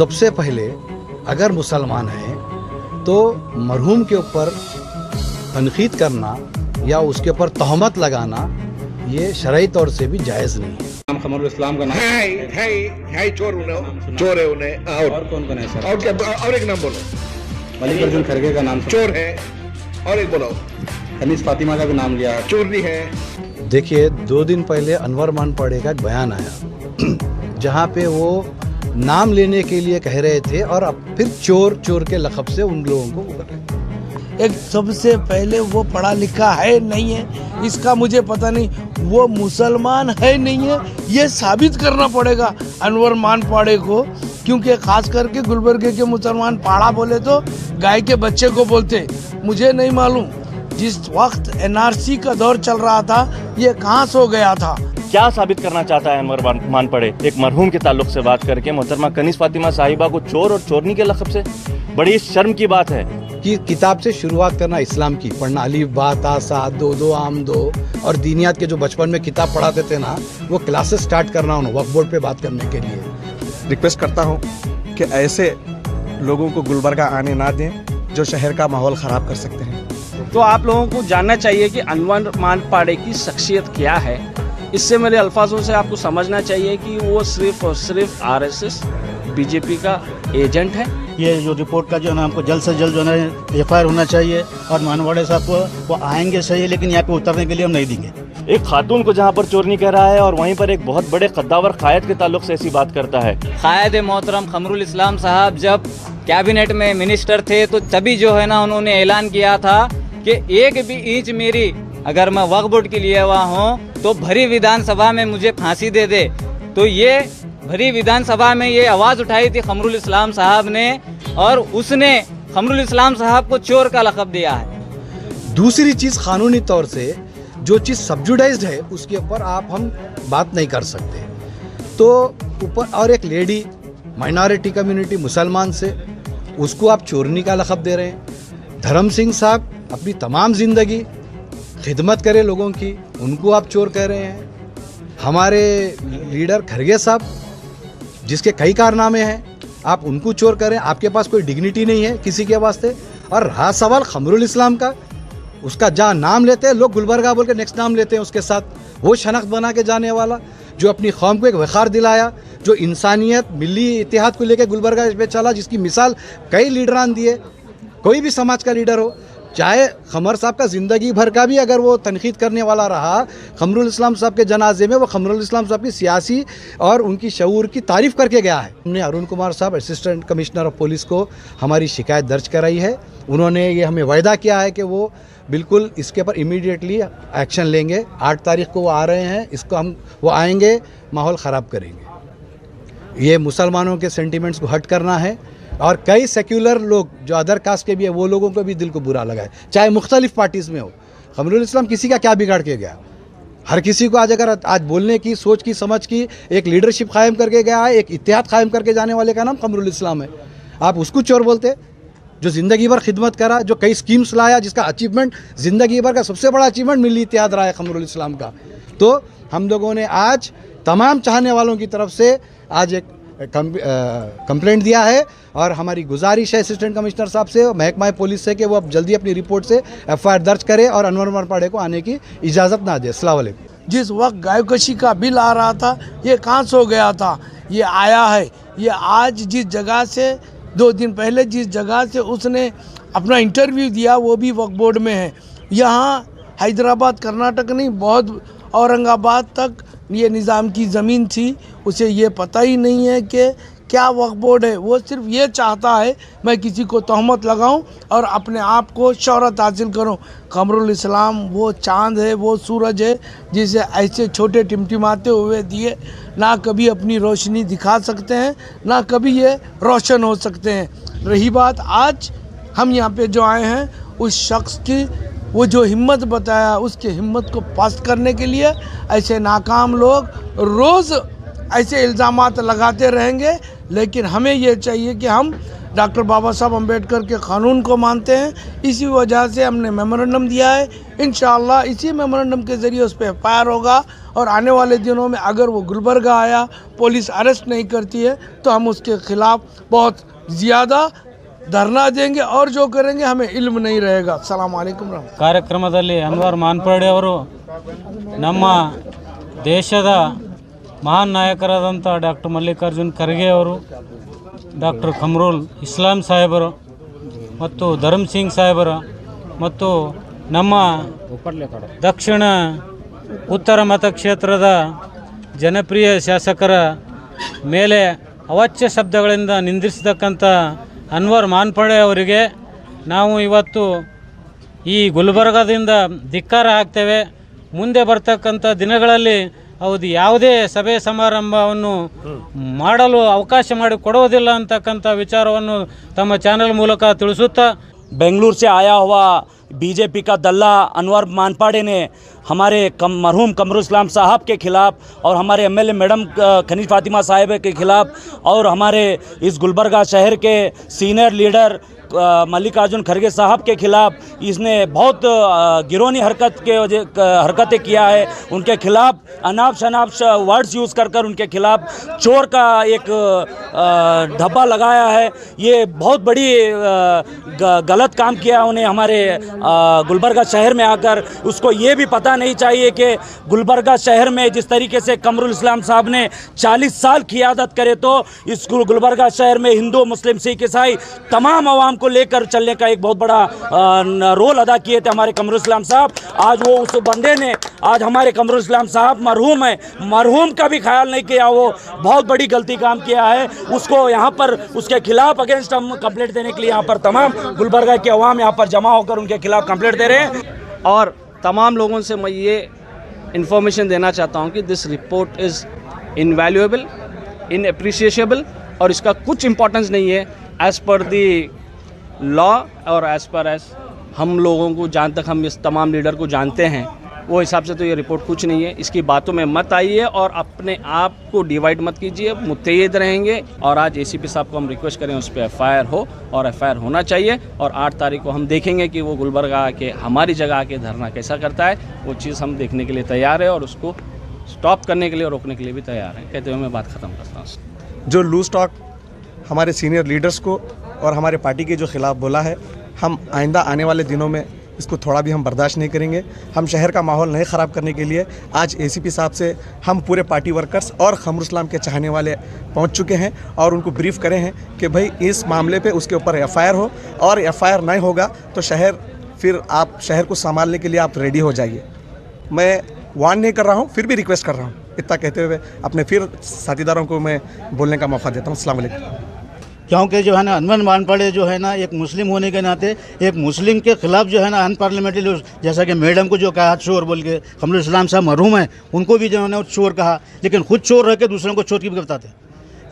सबसे पहले अगर मुसलमान हैं तो मरहूम के ऊपर तनकीद करना या उसके ऊपर तहमत लगाना ये शरई तौर से भी जायज़ नहीं है। खमरुल इस्लाम का नाम है चोर है उन्हें और कौन कौन है सर? और क्या और एक नाम बोलो। मल्लिकार्जुन खड़गे का नाम चोर है और एक बोलो। कनीस फातिमा का भी नाम लिया। चोरी है। देखिए 2 दिन पहले अनवर मानपाड़े का एक बयान आया जहाँ पे वो नाम लेने के लिए कह रहे थे और अब फिर चोर के लक़ब से उन लोगों को वो कर रहे थे। एक सबसे पहले वो पढ़ा लिखा है नहीं है, इसका मुझे पता नहीं, वो मुसलमान है नहीं है, ये साबित करना पड़ेगा अनवर मानपाड़े को, क्योंकि खास करके गुलबर्गे के मुसलमान पाड़ा बोले तो गाय के बच्चे को बोलते। मुझे नहीं मालूम जिस वक्त एनआरसी का दौर चल रहा था ये कहाँ सो गया था। क्या साबित करना चाहता है अनवर मानपाड़े? एक मरहूम के ताल्लुक से बात करके मोहतरमा कनीस फातिमा साहिबा को चोर और चोरनी के लक़ब से, बड़ी शर्म की बात है कि किताब से शुरुआत करना इस्लाम की, पढ़ना अलीफ बा ता सा दो दो आम दो, और दीनियात के जो बचपन में किताब पढ़ाते थे ना, वो क्लासेस स्टार्ट करना उन्होंने वक्फ बोर्ड पे बात करने के लिए। रिक्वेस्ट करता हूँ कि ऐसे लोगों को गुलबर्गा आने ना दें जो शहर का माहौल ख़राब कर सकते हैं। तो आप लोगों को जानना चाहिए कि अनवर मानपाड़े की शख्सियत क्या है। इससे मेरे अल्फाजों से आपको समझना चाहिए कि वो सिर्फ और सिर्फ आरएसएस बीजेपी का एजेंट है। ये जो रिपोर्ट का जो है ना, हमको जल्द से जल्द जो है एफआईआर होना चाहिए और मानपाड़े साहब को वो आएंगे सही, लेकिन यहाँ पे उतरने के लिए हम नहीं देंगे। एक खातून को जहाँ पर चोरनी कह रहा है और वहीं पर एक बहुत बड़े कद्दावर कायद के ताल्लुक से ऐसी बात करता है। कायद मोहतरम खमरुल इस्लाम साहब जब कैबिनेट में मिनिस्टर थे तो तभी जो है ना उन्होंने ऐलान किया था कि 1 भी इंच मेरी अगर मैं वक्फ बोर्ड के लिए हुआ हूँ तो भरी विधानसभा में मुझे फांसी दे दे। तो ये भरी विधानसभा में ये आवाज़ उठाई थी खमरुल इस्लाम साहब ने, और उसने खमरुल इस्लाम साहब को चोर का लक़ब दिया है। दूसरी चीज़, कानूनी तौर से जो चीज़ सब्जुडाइज्ड है उसके ऊपर आप हम बात नहीं कर सकते। तो ऊपर और एक लेडी माइनॉरिटी कम्युनिटी मुसलमान से, उसको आप चोरनी का लक़ब दे रहे हैं। धर्म सिंह साहब अपनी तमाम ज़िंदगी खिदमत करे लोगों की, उनको आप चोर कह रहे हैं। हमारे लीडर खरगे साहब जिसके कई कारनामे हैं, आप उनको चोर करें। आपके पास कोई डिग्निटी नहीं है किसी के वास्ते। और रहा सवाल खमरुल इस्लाम का, उसका जहाँ नाम लेते हैं लोग गुलबर्गा बोल के नेक्स्ट नाम लेते हैं उसके साथ, वो शनाख्त बना के जाने वाला जो अपनी कौम को एक वक़ार दिलाया, जो इंसानियत मिली इतिहाद को लेकर गुलबर्गा पे चला, जिसकी मिसाल कई लीडरान दिए। कोई भी समाज का लीडर हो, चाहे खमर साहब का ज़िंदगी भर का भी अगर वो तनकीद करने वाला रहा, खमरुल इस्लाम साहब के जनाजे में वो खमरुल इस्लाम साहब की सियासी और उनकी शऊर की तारीफ़ करके गया है। हमने अरुण कुमार साहब असिस्टेंट कमिश्नर ऑफ पुलिस को हमारी शिकायत दर्ज कराई है। उन्होंने ये हमें वायदा किया है कि वो बिल्कुल इसके ऊपर इमीडिएटली एक्शन लेंगे। 8 तारीख को वो आ रहे हैं, इसको वो आएंगे, माहौल ख़राब करेंगे। ये मुसलमानों के सेंटिमेंट्स को हट करना है, और कई सेक्युलर लोग जो अदर कास्ट के भी है वो लोगों को भी दिल को बुरा लगा है, चाहे मुख्तलिफ पार्टीज़ में हो। खमरुल इस्लाम किसी का क्या बिगाड़ के गया? हर किसी को आज अगर आज बोलने की, सोच की, समझ की एक लीडरशिप कायम करके गया है, एक इत्तेहाद कायम करके जाने वाले का नाम खमरुल इस्लाम है। आप उसको चोर बोलते? जो ज़िंदगी भर खिदमत करा, जो कई स्कीम्स लाया, जिसका अचीवमेंट ज़िंदगी भर का सबसे बड़ा अचीवमेंट मिली इत्तेहाद रहा है खमरुल इस्लाम का। तो हम लोगों ने आज तमाम चाहने वालों की तरफ से आज एक कंप्लेंट दिया है, और हमारी गुजारिश है असिस्टेंट कमिश्नर साहब से, महकमा पुलिस से, कि वो अब जल्दी अपनी रिपोर्ट से एफआईआर दर्ज करे और अनवर मानपाड़े को आने की इजाज़त ना दे। अस्सलाम वालेकुम। जिस वक्त गायकशी का बिल आ रहा था ये कहाँ सो गया था? ये आया है। ये आज जिस जगह से 2 दिन पहले जिस जगह से उसने अपना इंटरव्यू दिया वो भी वक्फ बोर्ड में है। यहाँ हैदराबाद कर्नाटक नहीं, बहुत औरंगाबाद तक ये निज़ाम की ज़मीन थी। उसे ये पता ही नहीं है कि क्या वक्फ बोर्ड है। वो सिर्फ ये चाहता है मैं किसी को तहमत लगाऊं और अपने आप को शोहरत हासिल करूं। खमरुल इस्लाम वो चांद है, वो सूरज है जिसे ऐसे छोटे टिमटिमाते हुए दिए ना कभी अपनी रोशनी दिखा सकते हैं, ना कभी ये रोशन हो सकते हैं। रही बात आज हम यहाँ पे जो आए हैं, उस शख्स की वो जो हिम्मत बताया, उसकी हिम्मत को पस्त करने के लिए ऐसे नाकाम लोग रोज़ ऐसे इल्ज़ामात लगाते रहेंगे। लेकिन हमें ये चाहिए कि हम डॉक्टर बाबा साहब अम्बेडकर के क़ानून को मानते हैं। इसी वजह से हमने मेमोरेंडम दिया है। इंशाअल्लाह इसी मेमोरेंडम के ज़रिए उस पर एफआईआर होगा और आने वाले दिनों में अगर वो गुलबर्गा आया, पुलिस अरेस्ट नहीं करती है, तो हम उसके खिलाफ बहुत ज़्यादा धरना देंगे और जो करेंगे हमें इल्म नहीं रहेगा। अस्सलाम वालेकुम। ಕಾರ್ಯಕ್ರಮದಲ್ಲಿ ಅನ್ವರ್ ಮಾನ್ಪಡೆ ಅವರು ನಮ್ಮ ದೇಶದ ಮಹಾನ್ ನಾಯಕರಾದಂಥ ಡಾಕ್ಟರ್ ಮಲ್ಲಿಕಾರ್ಜುನ್ ಖರ್ಗೆ ಅವರು, ಡಾಕ್ಟರ್ ಖಮ್ರುಲ್ ಇಸ್ಲಾಂ ಸಾಹೇಬರು ಮತ್ತು ಧರ್ಮ್ ಸಿಂಗ್ ಸಾಹೇಬರು ಮತ್ತು ನಮ್ಮ ದಕ್ಷಿಣ ಉತ್ತರ ಮತಕ್ಷೇತ್ರದ ಜನಪ್ರಿಯ ಶಾಸಕರ ಮೇಲೆ ಅವಾಚ್ಯ ಶಬ್ದಗಳಿಂದ ನಿಂದಿಸತಕ್ಕಂಥ ಅನ್ವರ್ ಮಾನ್ಪಡೆ ಅವರಿಗೆ ನಾವು ಇವತ್ತು ಈ ಗುಲ್ಬರ್ಗಾದಿಂದ ಧಿಕ್ಕಾರ ಹಾಕ್ತೇವೆ. ಮುಂದೆ ಬರ್ತಕ್ಕಂಥ ದಿನಗಳಲ್ಲಿ ಹೌದು ಯಾವುದೇ ಸಭೆ ಸಮಾರಂಭವನ್ನು ಮಾಡಲು ಅವಕಾಶ ಮಾಡಿಕೊಡುವುದಿಲ್ಲ ಅಂತಕ್ಕಂಥ ವಿಚಾರವನ್ನು ತಮ್ಮ ಚಾನೆಲ್ ಮೂಲಕ ತಿಳಿಸುತ್ತಾ, बेंगलुरु से आया हुआ बीजेपी का दल्ला अनवर मानपाड़े ने हमारे मरहूम कमरुल इस्लाम साहब के ख़िलाफ़ और हमारे एमएलए मैडम खनीज फातिमा साहिबा के ख़िलाफ़ और हमारे इस गुलबर्गा शहर के सीनियर लीडर मल्लिकार्जुन खड़गे साहब के ख़िलाफ़ इसने बहुत गिरोनी हरकतें किया है। उनके ख़िलाफ़ अनाप शनाप वर्ड्स यूज़ कर उनके ख़िलाफ़ चोर का एक धब्बा लगाया है। ये बहुत बड़ी गलत काम किया उन्हें हमारे गुलबर्गा शहर में आकर। उसको ये भी पता नहीं चाहिए कि गुलबर्गा शहर में जिस तरीके से कमरुल इस्लाम साहब ने 40 साल क़ियादत करे तो इस गुलबर्गा शहर में हिंदू मुस्लिम सिख ईसाई तमाम आवाम को लेकर चलने का एक बहुत बड़ा रोल अदा किए थे हमारे कमरुल इस्लाम साहब। आज वो उस बंदे ने आज हमारे कमरुल इस्लाम साहब मरहूम है, मरहूम का भी ख्याल नहीं किया। वो बहुत बड़ी गलती काम किया है। उसको यहाँ पर उसके खिलाफ अगेंस्ट हम कंप्लेंट देने के लिए यहाँ पर तमाम गुलबर्गा के अवाम यहाँ पर जमा होकर उनके खिलाफ कंप्लेंट दे रहे हैं। और तमाम लोगों से मैं ये इन्फॉर्मेशन देना चाहता हूँ कि दिस रिपोर्ट इज़ इनवैल्यूएबल, इनएप्रिशिएबल और इसका कुछ इम्पोर्टेंस नहीं है एज़ पर दी लॉ और एज़ पर एज़ हम लोगों को जहाँ तक हम इस तमाम लीडर को जानते हैं वो हिसाब से तो ये रिपोर्ट कुछ नहीं है। इसकी बातों में मत आइए और अपने आप को डिवाइड मत कीजिए, मुत्तैद रहेंगे। और आज एसीपी साहब को हम रिक्वेस्ट करें उस पर एफआईआर हो और एफआईआर होना चाहिए। और 8 तारीख को हम देखेंगे कि वो गुलबर्गा आके हमारी जगह आके धरना कैसा करता है। वो चीज़ हम देखने के लिए तैयार है और उसको स्टॉप करने के लिए और रोकने के लिए भी तैयार है। कहते हुए मैं बात ख़त्म करता हूँ। जो लूज टॉक हमारे सीनियर लीडर्स को और हमारे पार्टी के जो खिलाफ बोला है, हम आइंदा आने वाले दिनों में इसको थोड़ा भी हम बर्दाश्त नहीं करेंगे। हम शहर का माहौल नहीं ख़राब करने के लिए आज एसीपी साहब से हम पूरे पार्टी वर्कर्स और खमरुल इस्लाम के चाहने वाले पहुंच चुके हैं और उनको ब्रीफ करे हैं कि भाई इस मामले पे उसके ऊपर एफआईआर हो और एफआईआर नहीं होगा तो फिर आप शहर को संभालने के लिए आप रेडी हो जाइए। मैं वार्न नहीं कर रहा हूँ, फिर भी रिक्वेस्ट कर रहा हूँ। इतना कहते हुए अपने फिर साथीदारों को मैं बोलने का मौका देता हूँ। अस्सलाम वालेकुम। क्योंकि जो है ना अनवर मानपाड़े जो है ना एक मुस्लिम होने के नाते एक मुस्लिम के खिलाफ जो है ना अनपार्लियामेंट्री जैसा कि मैडम को जो कहा चोर बोल के, कमरुल इस्लाम साहब मरहूम हैं उनको भी जो है ना चोर कहा, लेकिन खुद चोर रह के दूसरों को चोर की बताते।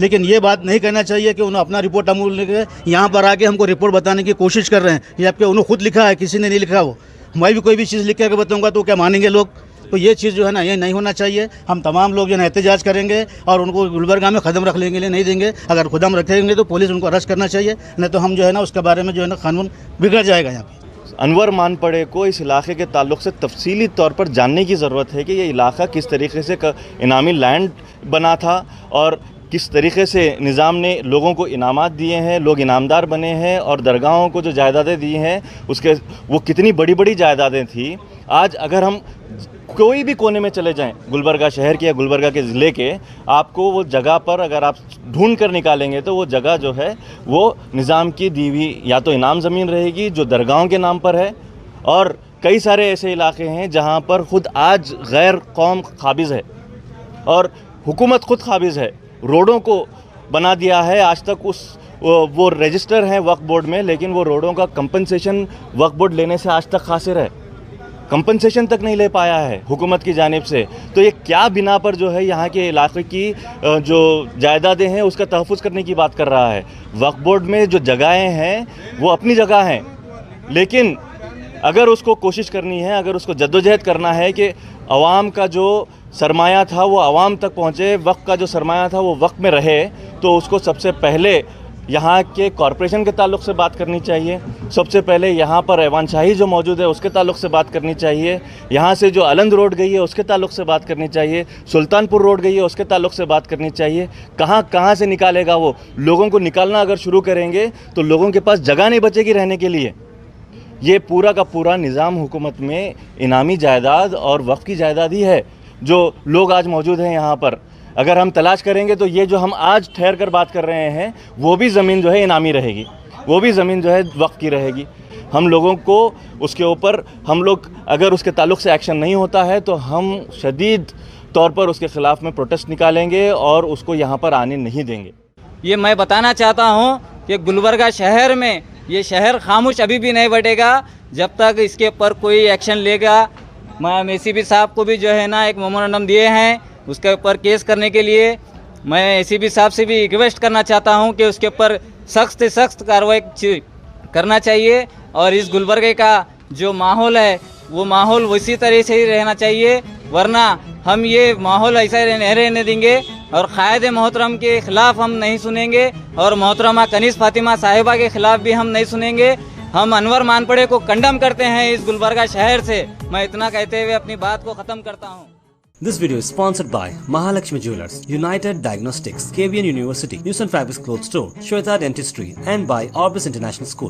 लेकिन ये बात नहीं कहना चाहिए कि उन्होंने अपना रिपोर्ट हम लेके यहाँ पर आके हमको रिपोर्ट बताने की कोशिश कर रहे हैं। ये आपके उन्होंने खुद लिखा है, किसी ने नहीं लिखा। वो मैं भी कोई भी चीज़ लिख कर बताऊँगा तो क्या मानेंगे लोग? तो ये चीज़ जो है ना ये नहीं होना चाहिए। हम तमाम लोग जो है एहतजाज करेंगे और उनको गुलबर्गा में कदम रख लेंगे, नहीं देंगे। अगर कदम रखेंगे तो पुलिस उनको अरेस्ट करना चाहिए, नहीं तो हम जो है ना उसके बारे में जो है ना कानून बिगड़ जाएगा। यहाँ पे अनवर मानपड़े को इस इलाके के ताल्लुक़ से तफसीली तौर पर जानने की ज़रूरत है कि ये इलाका किस तरीके से इनामी लैंड बना था और किस तरीके से निज़ाम ने लोगों को इनामात दिए हैं, लोग इनामदार बने हैं और दरगाहों को जो जायदादें दी हैं उसके वो कितनी बड़ी बड़ी जायदादें थी। आज अगर हम कोई भी कोने में चले जाएं गुलबर्गा शहर के या गुलबर्गा के ज़िले के, आपको वो जगह पर अगर आप ढूंढ कर निकालेंगे तो वो जगह जो है वो निज़ाम की दी हुई या तो इनाम ज़मीन रहेगी जो दरगाहों के नाम पर है। और कई सारे ऐसे इलाके हैं जहाँ पर ख़ुद आज गैर कौम काबिज़ है और हुकूमत ख़ुद काबिज़ है। रोडों को बना दिया है, आज तक वो रजिस्टर हैं वक्फ बोर्ड में, लेकिन वो रोडों का कंपनसेशन वक्फ बोर्ड लेने से आज तक कासिर है, कंपनसेशन तक नहीं ले पाया है हुकूमत की जानिब से। तो ये क्या बिना पर जो है यहाँ के इलाके की जो जायदादें हैं उसका तहफ़्फ़ुज़ करने की बात कर रहा है। वक्फ बोर्ड में जो जगहें हैं वो अपनी जगह हैं, लेकिन अगर उसको कोशिश करनी है, अगर उसको जद्दोजहद करना है कि अवाम का जो सरमाया था वो अवाम तक पहुँचे, वक्त का जो सरमाया था वो वक्त में रहे, तो उसको सबसे पहले यहाँ के कॉरपोरेशन के ताल्लुक़ से बात करनी चाहिए। सबसे पहले यहाँ पर ऐवान शाही जो मौजूद है उसके ताल्लुक़ से बात करनी चाहिए। यहाँ से जो अलंद रोड गई है उसके ताल्लुक़ से बात करनी चाहिए। सुल्तानपुर रोड गई है उसके ताल्लुक़ से बात करनी चाहिए। कहाँ से निकालेगा वो? लोगों को निकालना अगर शुरू करेंगे तो लोगों के पास जगह नहीं बचेगी रहने के लिए। ये पूरा का पूरा निज़ाम हुकूमत में इनामी जायदाद और वक्फ की जायदाद ही है जो लोग आज मौजूद हैं यहाँ पर। अगर हम तलाश करेंगे तो ये जो हम आज ठहर कर बात कर रहे हैं वो भी ज़मीन जो है इनामी रहेगी, वो भी ज़मीन जो है वक्फ की रहेगी। हम लोगों को उसके ऊपर हम लोग अगर उसके ताल्लुक़ से एक्शन नहीं होता है तो हम शदीद तौर पर उसके ख़िलाफ़ में प्रोटेस्ट निकालेंगे और उसको यहाँ पर आने नहीं देंगे। ये मैं बताना चाहता हूँ कि गुलबर्गा शहर में ये शहर खामोश अभी भी नहीं बैठेगा जब तक इसके ऊपर कोई एक्शन लेगा। मैं एसीपी साहब को भी जो है ना एक मेमोरेंडम दिए हैं उसके ऊपर केस करने के लिए। मैं एसीपी साहब से भी रिक्वेस्ट करना चाहता हूं कि उसके ऊपर सख्त से सख्त कार्रवाई करना चाहिए और इस गुलबर्गे का जो माहौल है वो माहौल उसी तरह से ही रहना चाहिए, वरना हम ये माहौल ऐसा नहीं रहने देंगे और क़ायद मोहतरम के ख़िलाफ़ हम नहीं सुनेंगे और मोहतरमा कनीज़ फातिमा साहिबा के ख़िलाफ़ भी हम नहीं सुनेंगे। हम अनवर मानपड़े को कंडम करते हैं इस गुलबर्गा शहर से। मैं इतना कहते हुए अपनी बात को ख़त्म करता हूँ। This video is sponsored by Mahalakshmi Jewelers, United Diagnostics, KVN University, News and Fabrics Clothes Store, Shweta Dentistry, and by Orbis International School.